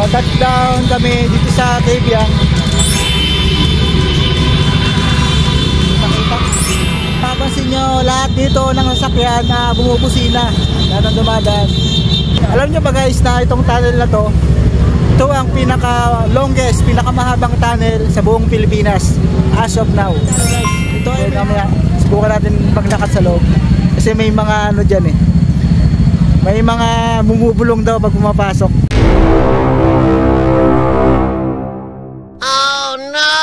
touchdown kami dito sa Kabyang. Papansin nyo lahat dito ng sasakyan na bumubusina na nang dumadaan. Alam nyo ba guys na itong tunnel na to, ito ang pinaka longest, pinakamahabang tunnel sa buong Pilipinas as of now. Ito ay mamaya subukan natin maglakad sa loob kasi may mga ano dyan eh, may mga bumubulong daw pag pumapasok. Oh no!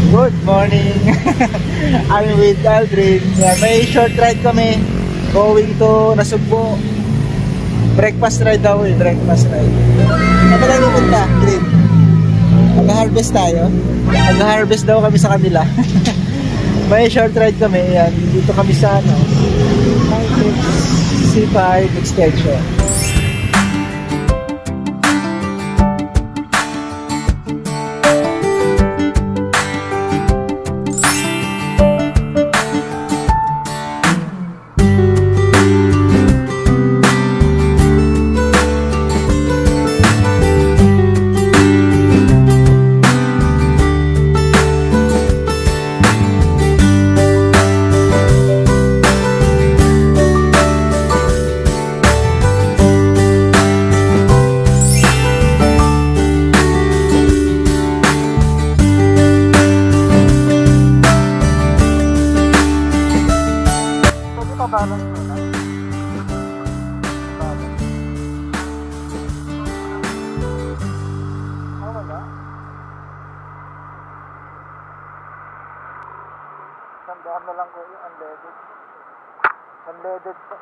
Good morning. I'm with Aldrin. May short ride kami going to Nasugbo. Breakfast ride daw eh, breakfast ride. Saan ba tayo pupunta, Aldrin? Mag-harvest tayo. Mag-harvest daw kami sa kanila. May short ride kami. Yan. Dito kami sa ano, C5 extension. Tandaan na lang ko yung unleaded. Unleaded pa.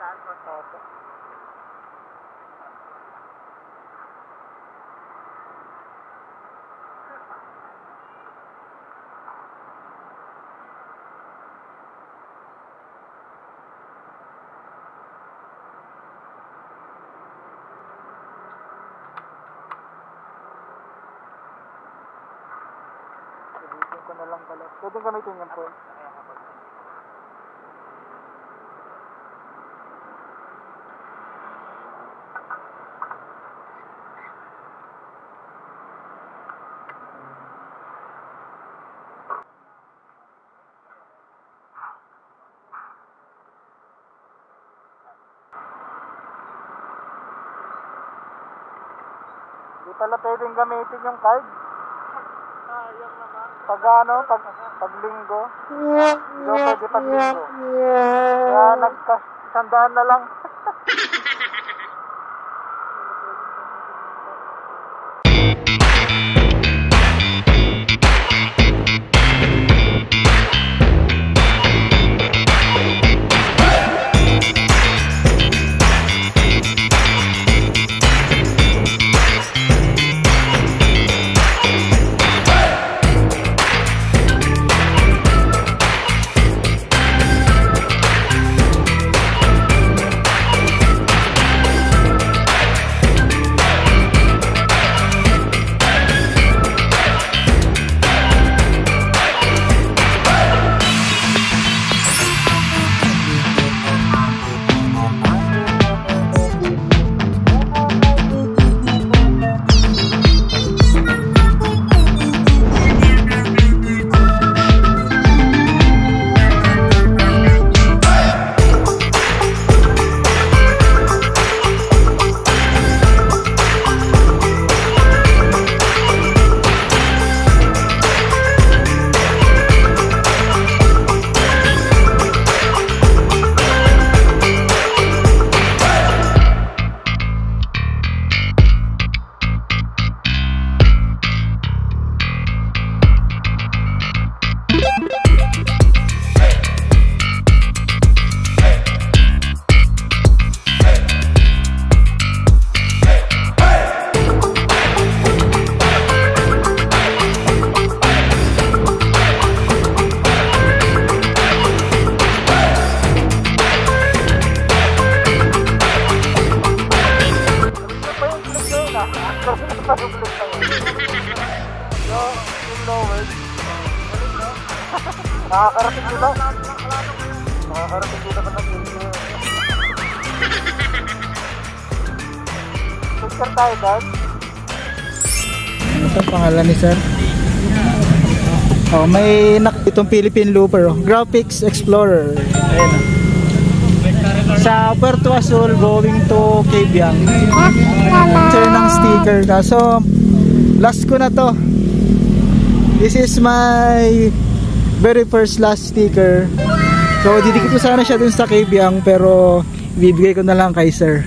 Saan mo toto? Ko na lang pala. Pwede gamitin yung phone. Hindi pala pwedeng gamitin yung card. Pag ano, pag linggo, hindi pwede pag linggo. Kaya nagkasandaan na lang. Nakakarating dito. Nakakarating dito pa ng picture tayo dad. Ano ito pangalan ni sir? Oh, may itong Philippine Looper, Graphics Explorer. Ayan. Sa Puerto Azul going to Cabiang. Picture ng sticker na. So, last ko na to. This is my very first last sticker. So, didikit ko sana siya dun sa Cabiang, pero ibibigay ko na lang kay sir.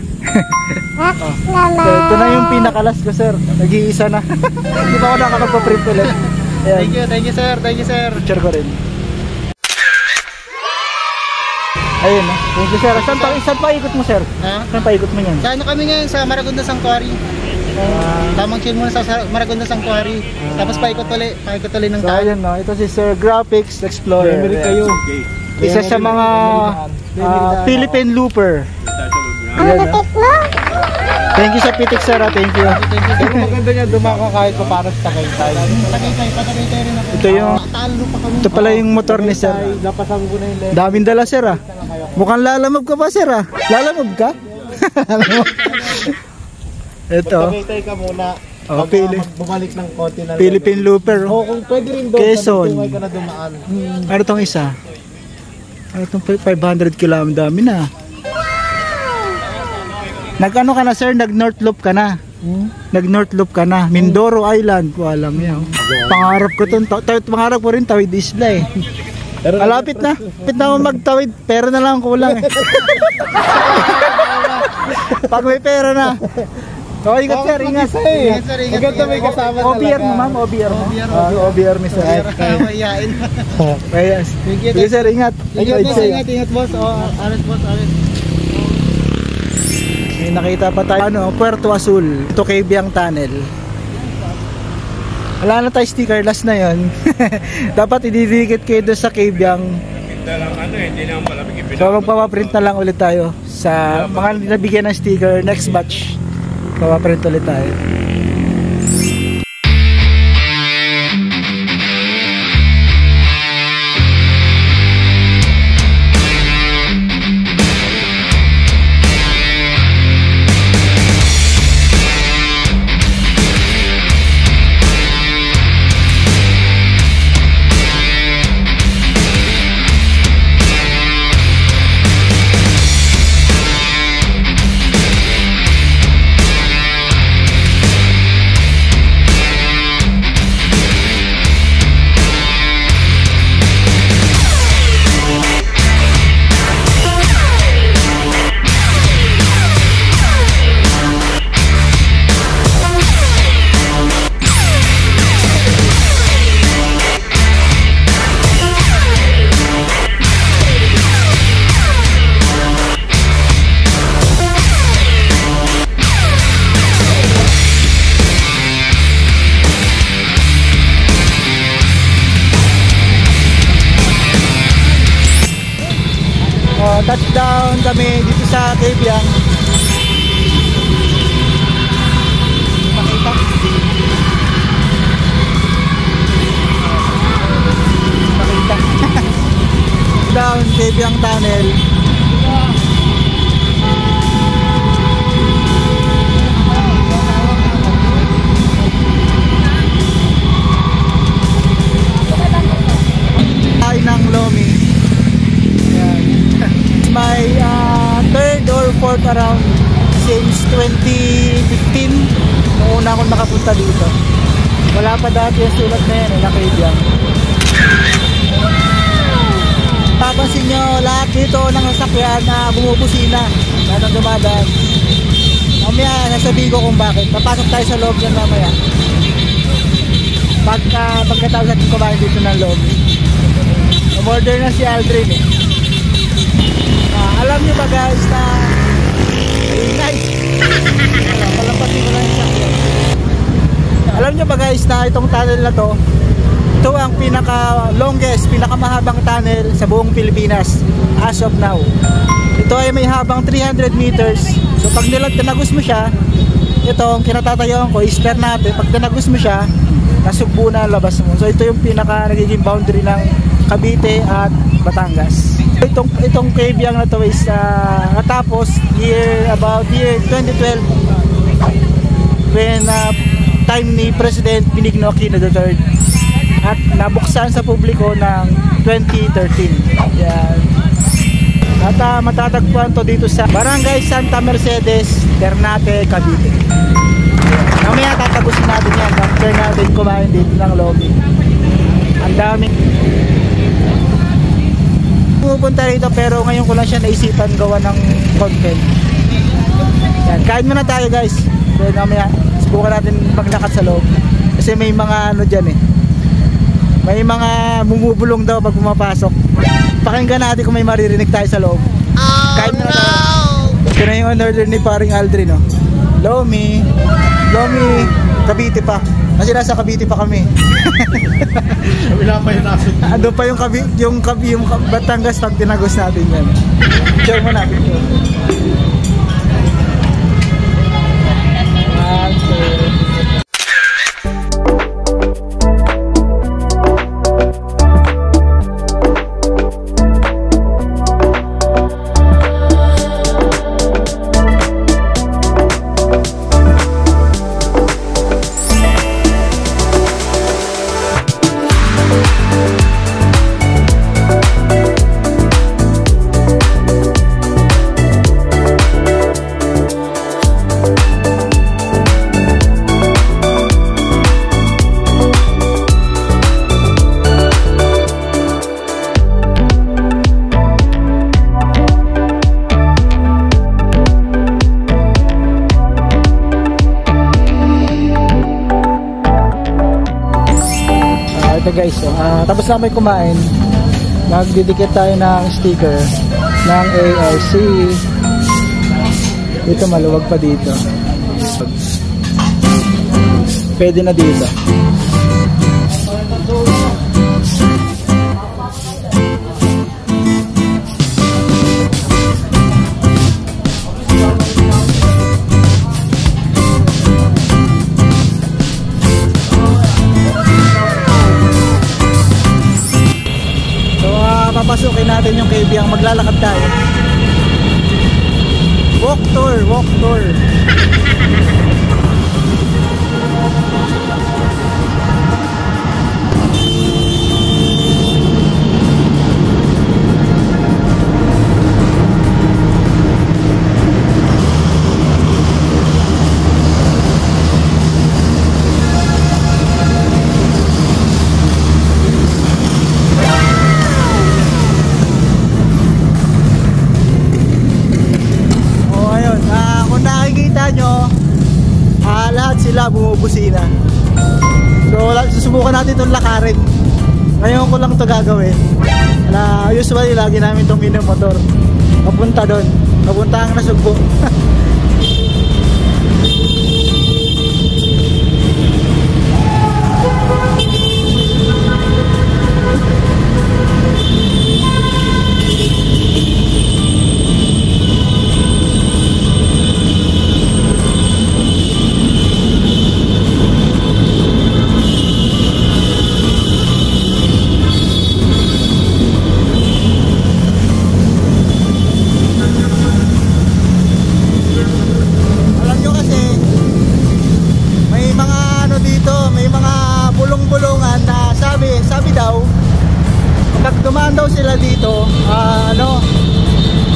So, ito na yung pinakalas ko sir. Nag-iisa na. Hindi pa ako nakakapag-print ulit. Ayan. Thank you sir, thank you sir. Picture ko rin. Ayun, thank you sir. Saan pa ikot mo sir? Ha? Saan pa ikot mo yan? Sa ano kami ngayon? Sa Maragondang Sanctuary. Tamang chill muna sa Maragondang Sanctuary. Tapos paikot ulit ng so, ayun, no? Ito si Sir Graphics Explorer. Memory kayo. Isa sa mga Philippine Looper. Ayan, no? Thank you sa pitik sir, thank you. Pero maganda niya dumako kahit pa para sa Tagaytay. Patagaytay rin ako. Ito yung ito pala yung motor ni sir. Lapasan ko na yung left. Daming dala sir Mukhang lalamog ka pa sir Lalamog ka? Ito. Patagaytay ka muna. Oh, bumalik ng konti na Philippine Looper. Oh, kung pwede rin doon. Quezon. Ka na dumaan. Ano tong isa? Ano tong 500 km? Dami na. Nag-ano ka na sir? Nag-North Loop ka na. Nag-North Loop ka na. Mindoro Island. Alam niya. Pangarap ko to. Pangarap ko rin tawid isla eh. Malapit na. Malapit na ako magtawid. Pera na lang kulang eh. Pag may pera na. So, ingat sir. Ingat sir. Maganda may kasama talaga. OBR mo ma'am. OBR mo. OBR mo sir. Mayayain. Sige sir. Ingat. Ingat boss. Alis boss. Alis. May nakita pa tayo Puerto Azul, ito Cabiang Tunnel. Wala na tayo sticker, last na yon. Dapat ididikit kayo doon sa Cabiang. So magpapaprint na lang ulit tayo sa mga nabigyan ng sticker. Next batch papaprint ulit tayo. Touchdown kami dito sa Cabiang. Makita. Down Cabiang Tunnel. Ay ng Lomi. My third or fourth around since 2015 noong una akong nakapunta dito. Wala pa dati yung sulat na yan na Cabiang. Papansin nyo lahat dito ng sasakyan na bumubusina na nang dumadaan. Mamaya nasabihin ko kung bakit. Papasok tayo sa loob yan mamaya pagkatapos natin kumain dito ng loob. Umorder na si Aldrin eh. Alam nyo ba guys na ingay palampasin ko lang yung sakyan. Alam nyo ba guys na itong tunnel na to, ito ang pinaka longest, pinakamahabang tunnel sa buong Pilipinas as of now. Ito ay may habang 300 meters. So pag tinagos mo siya, ito ang kinatatayuan ko is Ternate. Pag tinagos mo siya, nasugbo na labas mo. So ito yung pinaka nagiging boundary ng Cavite at Batangas. Itong Kabyang na to is natapos about year 2012 when time ni President Benigno Aquino III at nabuksan sa publiko ng 2013. Yan. At matatagpuan to dito sa Barangay Santa Mercedes, Ternate, Cavite. Mamaya tatapusin natin yan after natin kumain dito ng lobby. Ang daming pupunta rito pero ngayon ko lang siya naisipan gawa ng content. Yan, kain muna tayo guys. So mamaya subukan natin maglakad sa loob. Kasi may mga ano dyan eh. May mga bumubulong daw pag pumapasok. Pakinggan natin kung may maririnig tayo sa loob. Kain muna tayo. Ito na yung order ni paring Aldrin, no? Lomi, Cavite pa. Kasi nasa Cavite pa kami. Wala pa yung naso. Ando pa yung Batangas pag tinagos natin yan. Share mo natin. Ito guys, tapos na may kumain, nagdidikit tayo ng sticker ng ARC. Dito maluwag pa dito. Pwede na dito. Papasukin natin yung Kabyang, maglalakad tayo. Walk tour. Lahat sila bumubusina. So susubukan natin itong lakarin. Ngayon ko lang ito gagawin. Usually lagi namin itong motor papunta doon, papunta ang Nasugbo. Sabi daw, pag dumaan daw sila dito,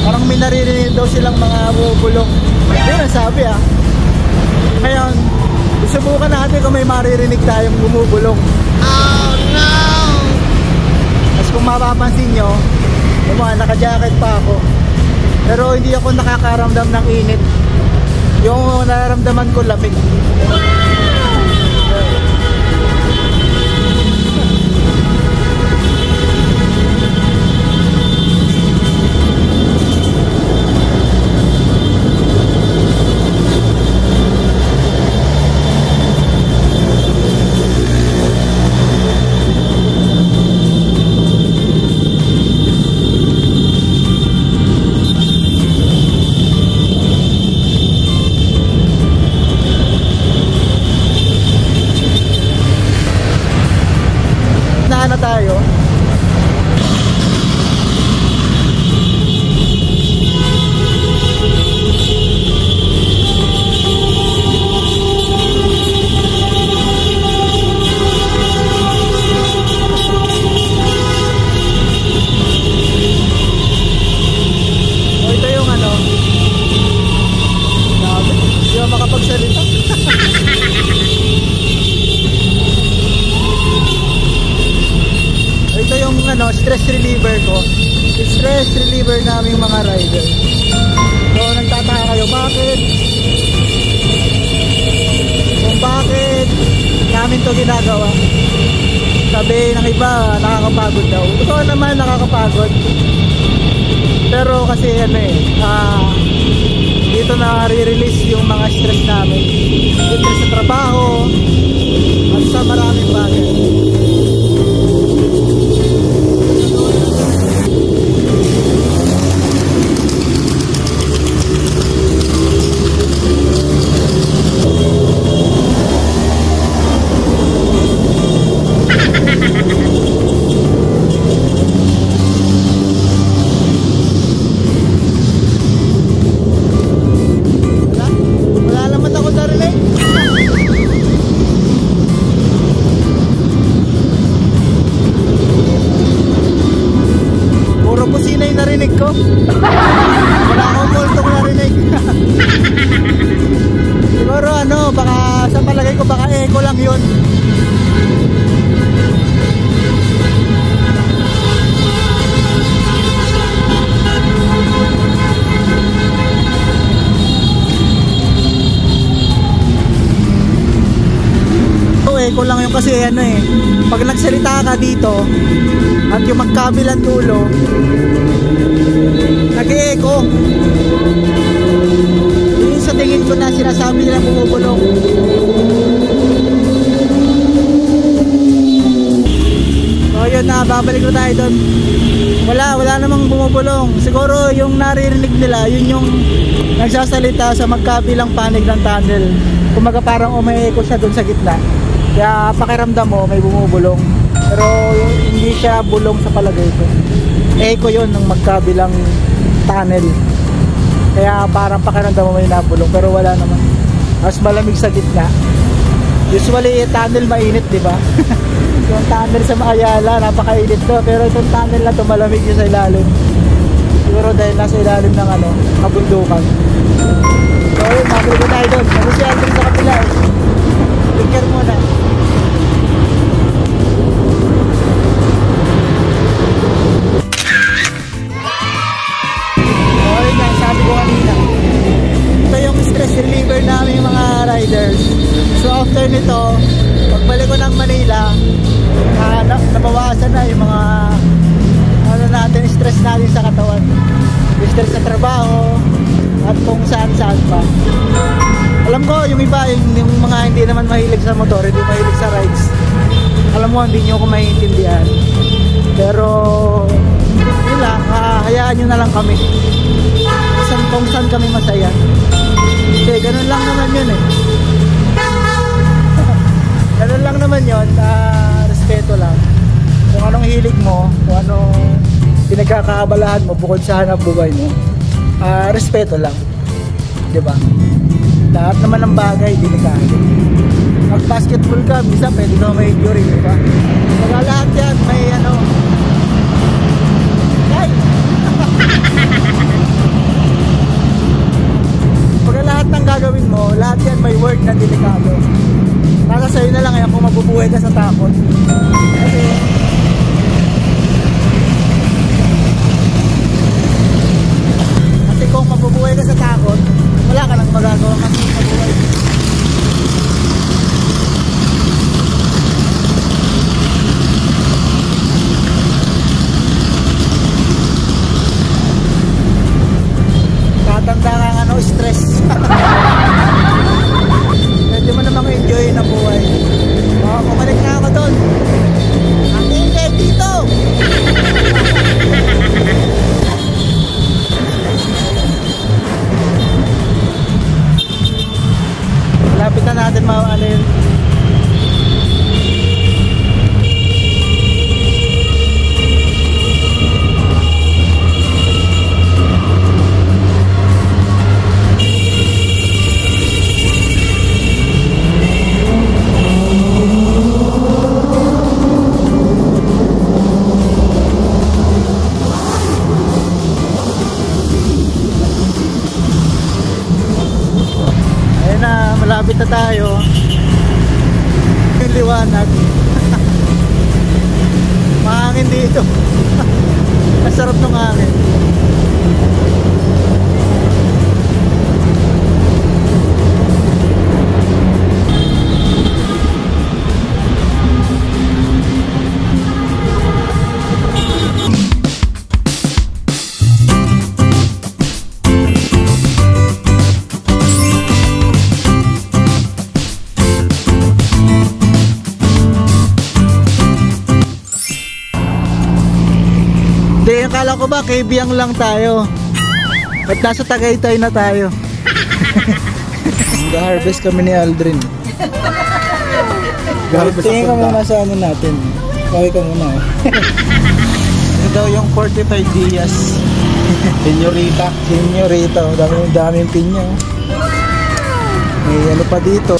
parang may naririnig daw silang mga bubulong. Yun ang sabi Ngayon, subukan natin kung may maririnig tayong bumubulong. Oh no! Tapos kung mapapansin nyo, naka-jacket pa ako. Pero hindi ako nakakaramdam ng init. Yung nararamdaman ko lamig. yung ano, stress reliever ko. Stress reliever namin mga rider. So nagtataka kayo bakit? Kung bakit namin to ginagawa? Sabi ng iba nakakapagod daw. Totoo naman nakakapagod. Pero kasi ano dito na re-release yung mga stress namin. Stress sa trabaho at sa maraming bagay. Narinig ko. Wala akong multong narinig. Siguro ano, baka sa palagay ko baka echo lang yun. Echo lang yun kasi ano pag nagsalita ka dito at yung magkabilang dulo nag-e-echo. Yun sa tingin ko na sinasabi nila bumubulong. So yun na, babalik na tayo doon. Wala namang bumubulong. Siguro yung naririnig nila, yun yung nagsasalita sa magkabilang panig ng tunnel. Kumaga parang umi-echo siya doon sa gitna. Kaya pakiramdam mo may bumubulong. Pero hindi siya bulong sa palagay ko. Echo yun ng magkabilang tunnel. Kaya parang pakiramdam mo may nabulong. Pero wala naman. Mas malamig sa gitna. Usually tunnel mainit, di ba? Yung tunnel sa Ayala napakainit to. Pero itong tunnel na to malamig yung sa ilalim. Siguro dahil nasa ilalim ng kabundukan. So yun, mabili ko tayo doon. Kasi si Andrew sa kapila Picker muna. Sabi ko kanina, ito yung stress reliever namin mga riders. So after nito, pagbalik ko ng Manila, nabawasan na yung mga stress natin sa katawan. Stress sa trabaho at kung saan pa. Alam ko yung iba, yung mga hindi naman mahilig sa motor, hindi mahilig sa rides, alam mo hindi nyo ako maiintindihan. Pero yun lang, hayaan nyo na lang kami kung saan kami masaya. Kasi ganun lang naman yun ganun lang naman yun. Respeto lang kung anong hilig mo, kung anong pinagkakaabalahan mo bukod sa hanap buhay mo. Respeto lang, diba? Lahat naman ng bagay delikado. Mag basketball ka, minsan pwede na may injury, diba? Mga lahat yan may pagka lahat ng gagawin mo, lahat yan may word na delikado. Nasa sa'yo na lang kung mabubuhay ka sa takot. Kasi kung mabubuhay ka sa takot, wala ka nang magagawa kasi mabubuhay. Tatanda ka stress. Pwede mo namang enjoy na buhay. Kumalik na ako doon. Ang ingay dito. Lapit na natin yun. Malapit na tayo. Yung liwanag. Mahangin hangin dito. Ang sarap ng hangin. Hindi, akala ko ba Kabyang lang tayo. At nasa Tagaytay na tayo. Nag-harvest kami ni Aldrin. Tingin ka muna sa ano natin. Kaway ka muna. Ito daw yung 45 Diaz. Senyorita. Senyorita. Daming pinya. May ano pa dito.